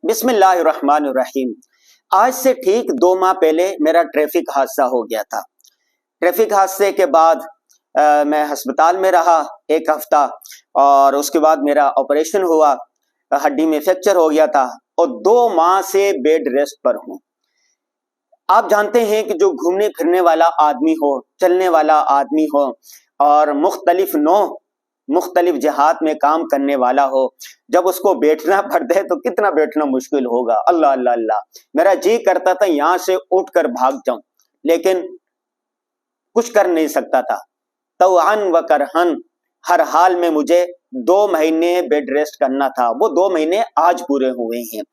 بسم اللہ الرحمن الرحیم۔ آج سے ٹھیک 2 ماہ پہلے میرا ٹریفک حادثہ ہو گیا تھا۔ ٹریفک حادثے کے بعد میں ہسپتال میں رہا 1 ہفتہ، اور اس کے بعد میرا آپریشن ہوا، ہڈی میں فریکچر ہو گیا تھا، اور 2 ماہ سے بیڈ ریسٹ پر ہوں۔ آپ جانتے ہیں کہ جو گھومنے پھرنے والا آدمی ہو، چلنے والا آدمی ہو، اور مختلف جہات میں کام کرنے والا ہو، جب اس کو بیٹھنا پڑتا ہے تو کتنا بیٹھنا مشکل ہوگا۔ اللہ اللہ اللہ، میرا جی کرتا تھا یہاں سے اٹھ کر بھاگ جاؤں، لیکن کچھ کر نہیں سکتا تھا۔ طوعاً و کرہن، ہر حال میں مجھے 2 مہینے بیڈ ریسٹ کرنا تھا۔ وہ 2 مہینے آج پورے ہوئے ہیں۔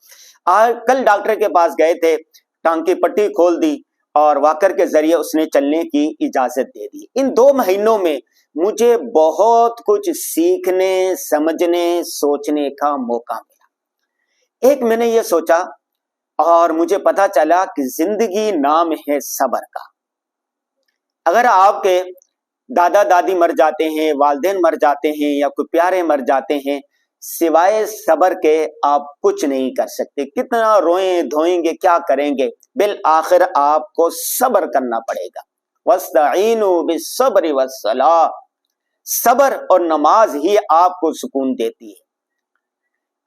کل ڈاکٹر کے پاس گئے تھے، ٹانگ کی پٹی کھول دی اور واکر کے ذریعے اس نے چلنے کی اجازت دے دی۔ ان 2 مہینوں میں مجھے بہت کچھ سیکھنے، سمجھنے، سوچنے کا موقع ملا۔ ایک میں نے یہ سوچا، اور مجھے پتا چلا کہ زندگی نام ہے صبر کا۔ اگر آپ کے دادا دادی مر جاتے ہیں، والدین مر جاتے ہیں، یا کوئی پیارے مر جاتے ہیں، سوائے صبر کے آپ کچھ نہیں کر سکتے۔ کتنا روئیں دھوئیں گے، کیا کریں گے، بالآخر آپ کو صبر کرنا پڑے گا۔ وَاسْتَعِينُوا بِالصَّبْرِ وَالصَّلَاةِ، صبر اور نماز ہی آپ کو سکون دیتی ہے۔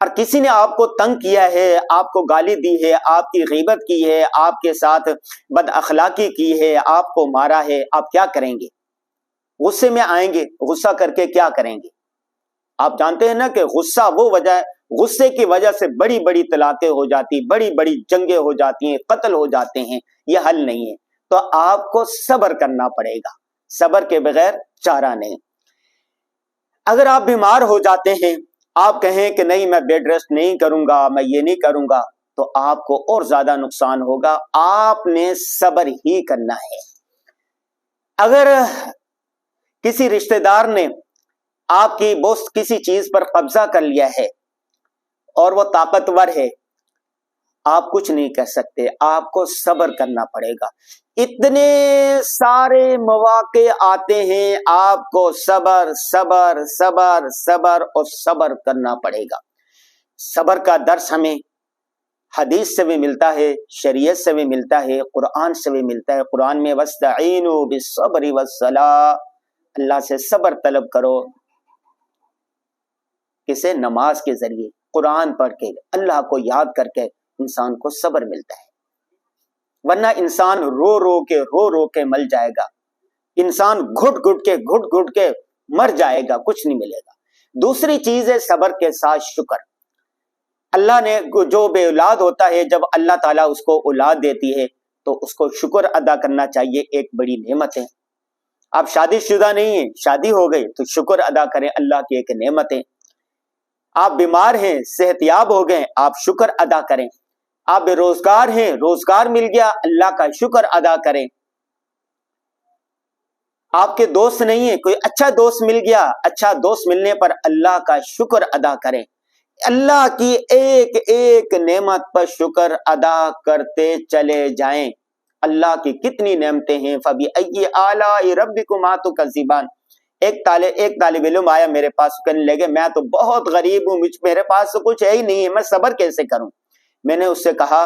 اور کسی نے آپ کو تنگ کیا ہے، آپ کو گالی دی ہے، آپ کی غیبت کی ہے، آپ کے ساتھ بد اخلاقی کی ہے، آپ کو مارا ہے، آپ کیا کریں گے؟ غصے میں آئیں گے، غصہ کر کے کیا کریں گے؟ آپ جانتے ہیں نا کہ غصے کی وجہ سے بڑی بڑی طلاقیں ہو جاتی، بڑی بڑی جنگیں ہو جاتی ہیں، قتل ہو جاتے ہیں۔ یہ حل نہیں ہے، تو آپ کو صبر کرنا پڑے گا۔ صبر کے بغیر چارہ نہیں۔ اگر آپ بیمار ہو جاتے ہیں، آپ کہیں کہ نہیں میں بیڈ ریسٹ نہیں کروں گا، میں یہ نہیں کروں گا، تو آپ کو اور زیادہ نقصان ہوگا۔ آپ نے صبر ہی کرنا ہے۔ اگر کسی رشتہ دار نے آپ کی کسی چیز پر قبضہ کر لیا ہے اور وہ طاقتور ہے، آپ کچھ نہیں کر سکتے، آپ کو صبر کرنا پڑے گا۔ اتنے سارے مواقع آتے ہیں، آپ کو صبر صبر صبر صبر اور صبر کرنا پڑے گا۔ صبر کا درس ہمیں حدیث سے بھی ملتا ہے، شریعت سے بھی ملتا ہے، قرآن سے بھی ملتا ہے۔ قرآن میں وَاسْتَعِينُوا بِالصَّبْرِ وَالصَّلَاةِ، اللہ سے صبر طلب کرو۔ کسے؟ نماز کے ذریعے، قرآن پڑھ کے، اللہ کو یاد کر کے انسان کو صبر ملتا ہے، ورنہ انسان رو رو کے مل جائے گا، انسان گھٹ گھٹ کے مر جائے گا، کچھ نہیں ملے گا۔ دوسری چیز ہے صبر کے ساتھ شکر۔ اللہ نے جو بے اولاد ہوتا ہے، جب اللہ تعالیٰ اس کو اولاد دیتی ہے تو اس کو شکر ادا کرنا چاہیے، ایک بڑی نعمت ہے۔ آپ شادی شدہ نہیں ہیں، شادی ہو گئی تو شکر ادا کریں، اللہ کی ایک نعمت ہے۔ آپ بیمار ہیں، صحت یاب ہو گئے، آپ شکر ادا کریں۔ آپ بے روزگار ہیں، روزگار مل گیا، اللہ کا شکر ادا کریں۔ آپ کے دوست نہیں ہیں، کوئی اچھا دوست مل گیا، اچھا دوست ملنے پر اللہ کا شکر ادا کریں۔ اللہ کی ایک ایک نعمت پر شکر ادا کرتے چلے جائیں۔ اللہ کی کتنی نعمتیں ہیں۔ فَبِأَيِّ آلَاءِ رَبِّكُمَا تُكَذِّبَانِ۔ ایک طالب علم آیا میرے پاس، کہنے لگے میں تو بہت غریب ہوں، میرے پاس تو کچھ ہے ہی نہیں ہے، میں صبر کیسے کروں؟ میں نے اس سے کہا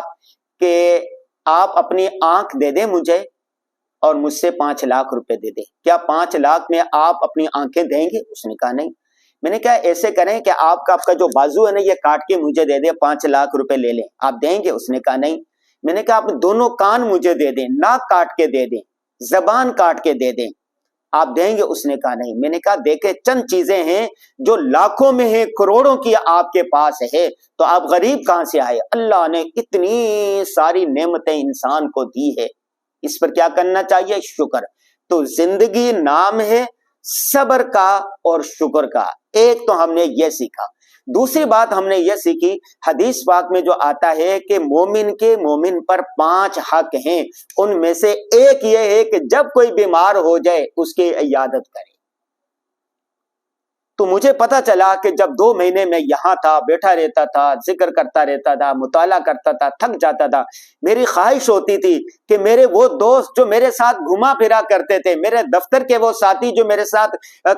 کہ آپ اپنی آنکھ دے دیں مجھے، اور مجھ سے 5 لاکھ روپے دے دیں۔ کیا 5 لاکھ میں آپ اپنی آنکھیں دیں گے؟ اس نے کہا نہیں۔ میں نے کہا ایسے کریں کہ آپ کا جو بازو ہے نا، یہ کاٹ کے مجھے دے دیں، 5 لاکھ روپے لے لیں، آپ دیں گے؟ اس نے کہا نہیں۔ میں نے کہا آپ دونوں کان مجھے دے دیں، ناک کاٹ کے دے دیں، زبان کاٹ کے دے دیں، آپ دیں گے؟ اس نے کہا نہیں۔ میں نے کہا دیکھیں، چند چیزیں ہیں جو لاکھوں میں ہیں، کروڑوں کی آپ کے پاس ہے، تو آپ غریب کہاں سے آئے؟ اللہ نے اتنی ساری نعمتیں انسان کو دی ہے، اس پر کیا کرنا چاہیے؟ شکر۔ تو زندگی نام ہے صبر کا اور شکر کا۔ ایک تو ہم نے یہ سیکھا۔ دوسری بات ہم نے یہ سیکھی، حدیث پاک میں جو آتا ہے کہ مومن پر 5 حق ہیں، ان میں سے ایک یہ ہے کہ جب کوئی بیمار ہو جائے اس کی عیادت کرے۔ تو مجھے پتا چلا کہ جب 2 مہینے میں یہاں تھا، بیٹھا رہتا تھا، ذکر کرتا رہتا تھا، مطالعہ کرتا تھا، تھک جاتا تھا، میری خواہش ہوتی تھی کہ میرے وہ دوست جو میرے ساتھ گھما پھرا کرتے تھے، میرے دفتر کے وہ ساتھی جو میرے ساتھ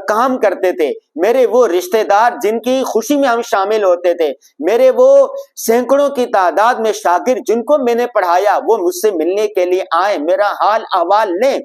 کام کرتے تھے، میرے وہ رشتہ دار جن کی خوشی میں ہم شامل ہوتے تھے، میرے وہ سینکڑوں کی تعداد میں شاگرد جن کو میں نے پڑھایا، وہ مجھ سے ملنے کے لیے آئے، میرا حال احوال لیں۔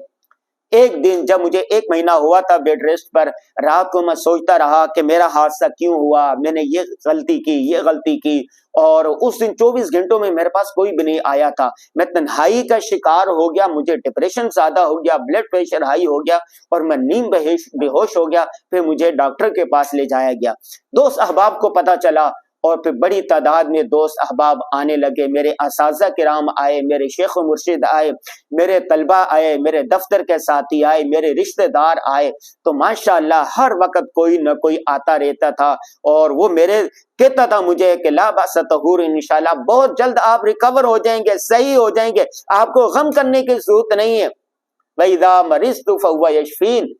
ایک دن جب مجھے 1 مہینہ ہوا تھا بیڈ ریسٹ پر، رات کو میں سوچتا رہا کہ میرا حادثہ کیوں ہوا، میں نے یہ غلطی کی، اور اس دن 24 گھنٹوں میں میرے پاس کوئی بھی نہیں آیا تھا، میں تنہائی کا شکار ہو گیا، مجھے ڈپریشن زیادہ ہو گیا، بلڈ پریشر ہائی ہو گیا، اور میں نیم بے ہوش ہو گیا۔ پھر مجھے ڈاکٹر کے پاس لے جایا گیا، دوست احباب کو پتا چلا، اور پھر بڑی تعداد میں دوست احباب آنے لگے، میرے اساتذہ کرام آئے، میرے شیخ و مرشد آئے، میرے طلبہ آئے، میرے دفتر کے ساتھی آئے، میرے رشتہ دار آئے، تو ماشاءاللہ ہر وقت کوئی نہ کوئی آتا رہتا تھا، اور وہ میرے کہتا تھا مجھے کہ لا باس طہور، انشاءاللہ بہت جلد آپ ریکور ہو جائیں گے، صحیح ہو جائیں گے، آپ کو غم کرنے کی ضرورت نہیں ہے۔ وَإِذَا مَرِضْتُ فَهُوَ يَشْفِينِ،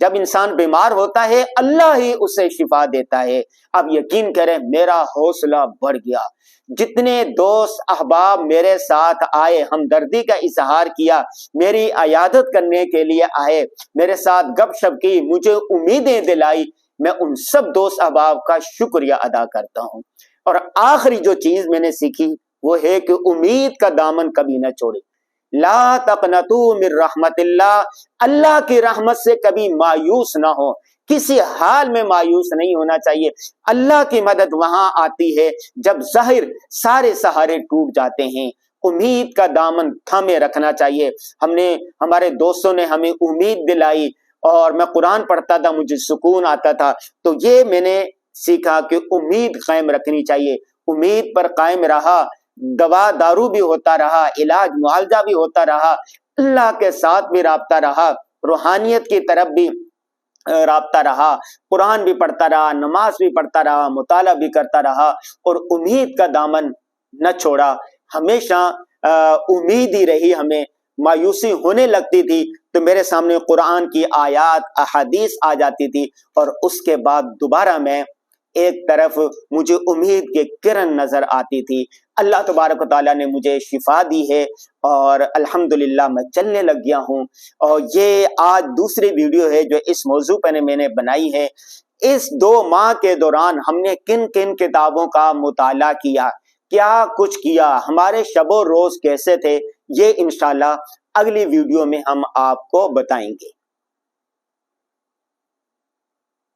جب انسان بیمار ہوتا ہے اللہ ہی اسے شفا دیتا ہے۔ اب یقین کریں میرا حوصلہ بڑھ گیا، جتنے دوست احباب میرے ساتھ آئے، ہمدردی کا اظہار کیا، میری عیادت کرنے کے لیے آئے، میرے ساتھ گپ شپ کی، مجھے امیدیں دلائی، میں ان سب دوست احباب کا شکریہ ادا کرتا ہوں۔ اور آخری جو چیز میں نے سیکھی وہ ہے کہ امید کا دامن کبھی نہ چھوڑے، لا تقنطوا من رحمت اللہ، اللہ کی رحمت سے کبھی مایوس نہ ہو، کسی حال میں مایوس نہیں ہونا چاہیے۔ اللہ کی مدد وہاں آتی ہے جب ظاہر سارے سہارے ٹوٹ جاتے ہیں، امید کا دامن تھامے رکھنا چاہیے۔ ہمارے دوستوں نے ہمیں امید دلائی، اور میں قرآن پڑھتا تھا، مجھے سکون آتا تھا، تو یہ میں نے سیکھا کہ امید قائم رکھنی چاہیے۔ امید پر قائم رہا، دوا دارو بھی ہوتا رہا، علاج معالجہ بھی ہوتا رہا، اللہ کے ساتھ بھی رابطہ رہا، روحانیت کی طرف بھی رابطہ رہا، قرآن بھی پڑھتا رہا، نماز بھی پڑھتا رہا، مطالعہ بھی کرتا رہا، اور امید کا دامن نہ چھوڑا۔ ہمیشہ امید ہی رہی، ہمیں مایوسی ہونے لگتی تھی تو میرے سامنے قرآن کی آیات احادیث آ جاتی تھی، اور اس کے بعد دوبارہ میں ایک طرف مجھے امید کے کرن نظر آتی تھی۔ اللہ تبارک و تعالیٰ نے مجھے شفا دی ہے، اور الحمدللہ میں چلنے لگ گیا ہوں۔ اور یہ آج دوسری ویڈیو ہے جو اس موضوع پر میں نے بنائی ہے۔ اس 2 ماہ کے دوران ہم نے کن کن کتابوں کا مطالعہ کیا، کیا کچھ کیا، ہمارے شب و روز کیسے تھے، یہ انشاءاللہ اگلی ویڈیو میں ہم آپ کو بتائیں گے۔